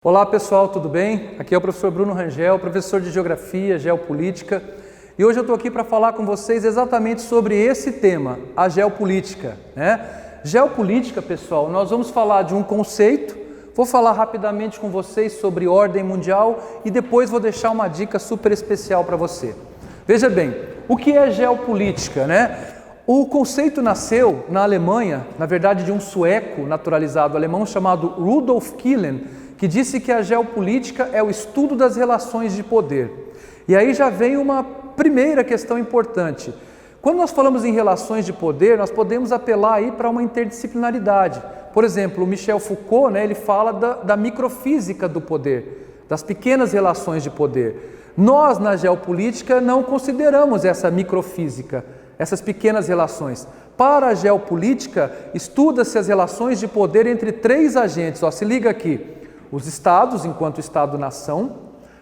Olá pessoal, tudo bem? Aqui é o professor Bruno Rangel, professor de Geografia, Geopolítica, e hoje eu estou aqui para falar com vocês exatamente sobre esse tema, a geopolítica, né? Geopolítica, pessoal, nós vamos falar de um conceito, vou falar rapidamente com vocês sobre ordem mundial e depois vou deixar uma dica super especial para você. Veja bem, o que é geopolítica, né? O conceito nasceu na Alemanha, na verdade de um sueco naturalizado alemão chamado Rudolf Killen, que disse que a geopolítica é o estudo das relações de poder. E aí já vem uma primeira questão importante. Quando nós falamos em relações de poder, nós podemos apelar aí para uma interdisciplinaridade. Por exemplo, o Michel Foucault, ele fala da microfísica do poder, das pequenas relações de poder. Nós, na geopolítica, não consideramos essa microfísica, essas pequenas relações. Para a geopolítica, estuda-se as relações de poder entre três agentes. Se liga aqui. Os estados, enquanto Estado-nação,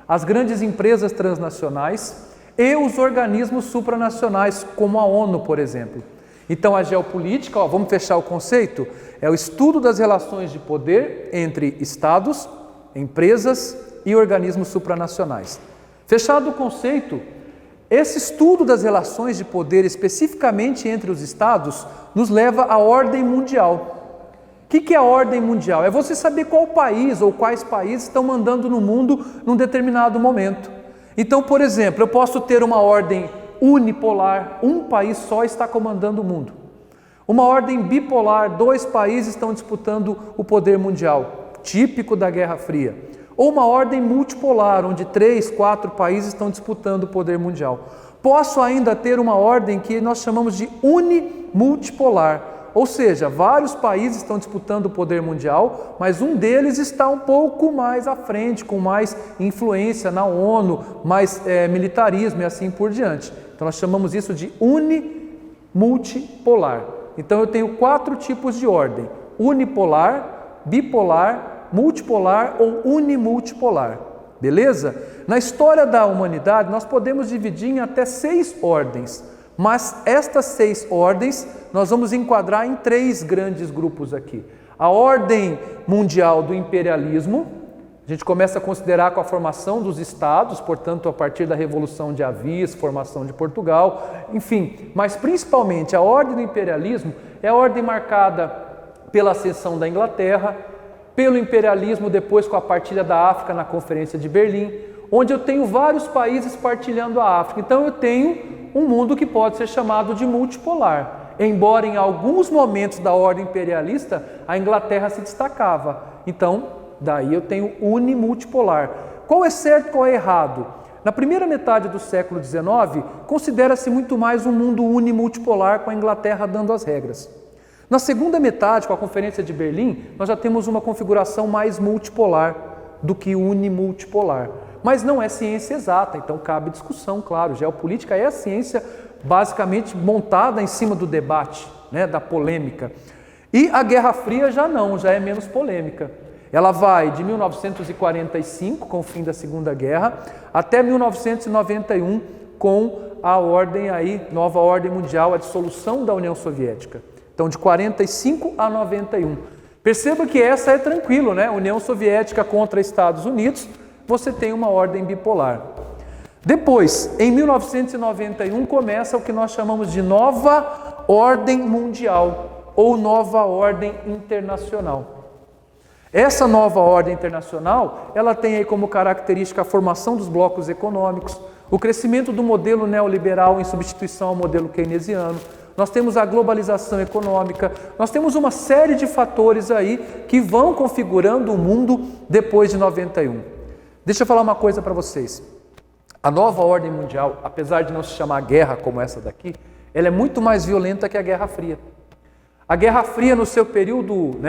as grandes empresas transnacionais e os organismos supranacionais, como a ONU, por exemplo. Então, a geopolítica, vamos fechar o conceito, é o estudo das relações de poder entre estados, empresas e organismos supranacionais. Fechado o conceito, esse estudo das relações de poder, especificamente entre os estados, nos leva à ordem mundial. O que é a ordem mundial? É você saber qual país ou quais países estão mandando no mundo num determinado momento. Então, por exemplo, eu posso ter uma ordem unipolar, um país só está comandando o mundo. Uma ordem bipolar, dois países estão disputando o poder mundial, típico da Guerra Fria. Ou uma ordem multipolar, onde 3, 4 países estão disputando o poder mundial. Posso ainda ter uma ordem que nós chamamos de unimultipolar. Ou seja, vários países estão disputando o poder mundial, mas um deles está um pouco mais à frente, com mais influência na ONU, mais militarismo e assim por diante. Então nós chamamos isso de unimultipolar. Então eu tenho 4 tipos de ordem: unipolar, bipolar, multipolar ou unimultipolar. Beleza? Na história da humanidade nós podemos dividir em até 6 ordens. Mas estas 6 ordens nós vamos enquadrar em 3 grandes grupos aqui. A ordem mundial do imperialismo, a gente começa a considerar com a formação dos estados, portanto a partir da Revolução de Avis, formação de Portugal, enfim. Mas principalmente a ordem do imperialismo é a ordem marcada pela ascensão da Inglaterra, pelo imperialismo depois com a partilha da África na Conferência de Berlim, onde eu tenho vários países partilhando a África. Então eu tenho um mundo que pode ser chamado de multipolar, embora em alguns momentos da ordem imperialista a Inglaterra se destacava. Então, daí eu tenho unimultipolar. Qual é certo e qual é errado? Na primeira metade do século XIX, considera-se muito mais um mundo unimultipolar, com a Inglaterra dando as regras. Na segunda metade, com a Conferência de Berlim, nós já temos uma configuração mais multipolar do que unimultipolar. Mas não é ciência exata, então cabe discussão, claro. Geopolítica é a ciência basicamente montada em cima do debate, da polêmica. E a Guerra Fria já não, já é menos polêmica. Ela vai de 1945, com o fim da Segunda Guerra, até 1991, com a ordem nova ordem mundial, a dissolução da União Soviética. Então, de 45 a 91. Perceba que essa é tranquilo, União Soviética contra Estados Unidos, você tem uma ordem bipolar. Depois, em 1991, começa o que nós chamamos de nova ordem mundial ou nova ordem internacional. Essa nova ordem internacional, ela tem aí como característica a formação dos blocos econômicos, o crescimento do modelo neoliberal em substituição ao modelo keynesiano. Nós temos a globalização econômica, nós temos uma série de fatores aí que vão configurando o mundo depois de 91. Deixa eu falar uma coisa para vocês. A nova ordem mundial, apesar de não se chamar guerra como essa daqui, ela é muito mais violenta que a Guerra Fria. A Guerra Fria, no seu período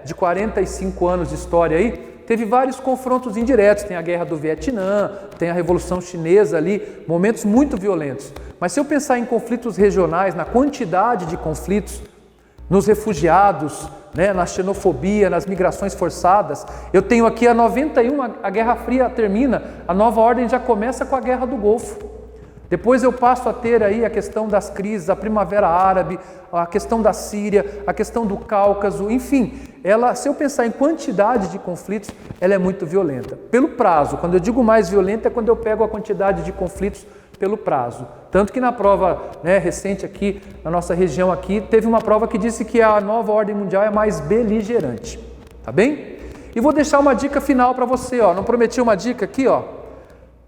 de 45 anos de história aí, teve vários confrontos indiretos. Tem a Guerra do Vietnã, tem a Revolução Chinesa ali, momentos muito violentos. Mas se eu pensar em conflitos regionais, na quantidade de conflitos, nos refugiados, na xenofobia, nas migrações forçadas, eu tenho aqui a 91, a Guerra Fria termina, a nova ordem já começa com a Guerra do Golfo. Depois eu passo a ter aí a questão das crises, a Primavera Árabe, a questão da Síria, a questão do Cáucaso, enfim, se eu pensar em quantidade de conflitos, ela é muito violenta. Pelo prazo, quando eu digo mais violenta é quando eu pego a quantidade de conflitos pelo prazo. Tanto que na prova recente aqui, na nossa região aqui, teve uma prova que disse que a nova ordem mundial é mais beligerante. Tá bem? E vou deixar uma dica final para você, ó. Não prometi uma dica aqui, ó.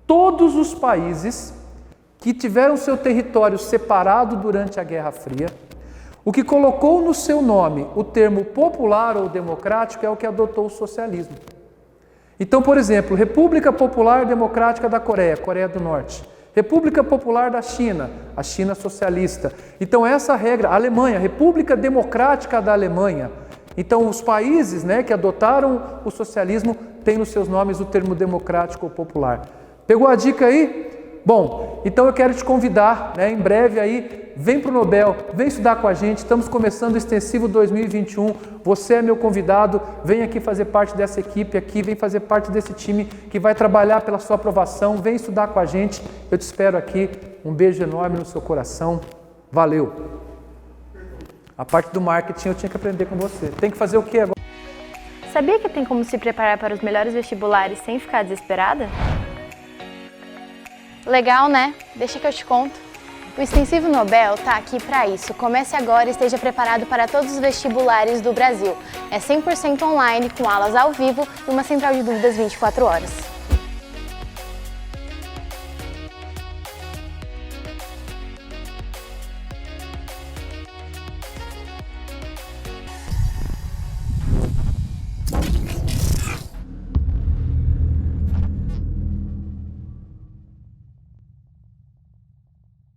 Todos os países que tiveram seu território separado durante a Guerra Fria, o que colocou no seu nome o termo popular ou democrático é o que adotou o socialismo. Então, por exemplo, República Popular Democrática da Coreia, Coreia do Norte. República Popular da China, a China socialista. Então, essa regra, a Alemanha, República Democrática da Alemanha. Então, os países que adotaram o socialismo têm nos seus nomes o termo democrático ou popular. Pegou a dica aí? Bom, então eu quero te convidar, em breve aí, vem para o Nobel, vem estudar com a gente, estamos começando o Extensivo 2021, você é meu convidado, vem aqui fazer parte dessa equipe aqui, vem fazer parte desse time que vai trabalhar pela sua aprovação, vem estudar com a gente, eu te espero aqui, um beijo enorme no seu coração, valeu! A parte do marketing eu tinha que aprender com você, tem que fazer o que agora? Sabia que tem como se preparar para os melhores vestibulares sem ficar desesperada? Legal, né? Deixa que eu te conto. O Extensivo Nobel tá aqui para isso. Comece agora e esteja preparado para todos os vestibulares do Brasil. É 100% online, com aulas ao vivo e uma central de dúvidas 24 horas.